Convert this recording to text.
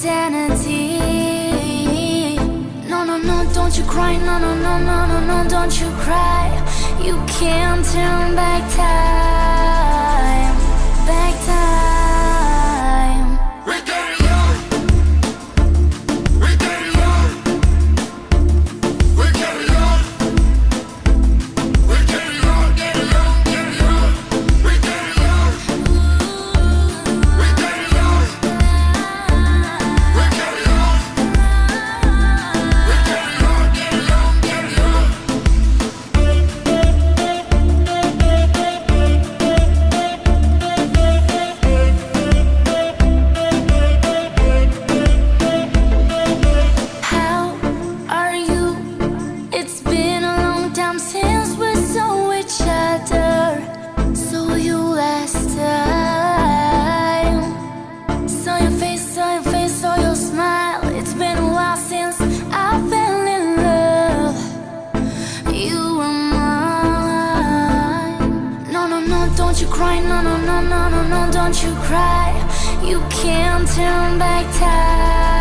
identity. No, no, no, don't you cry. No, no, no, no, no, no, don't you cry. You can't turn back time, back time. We're getting young. We're getting young. We're getting young. We're getting young, getting young, getting young. We're getting young. We're getting young. We're getting young. We're getting young, getting young, getting young. How are you? It's been a long time since we saw each other. Saw you last time. Saw your face, saw your smile. It's been a while since I fell in love. You were mine. No, no, no, don't you cry. No, no, no, no, no, no, don't you cry. You can't turn back time.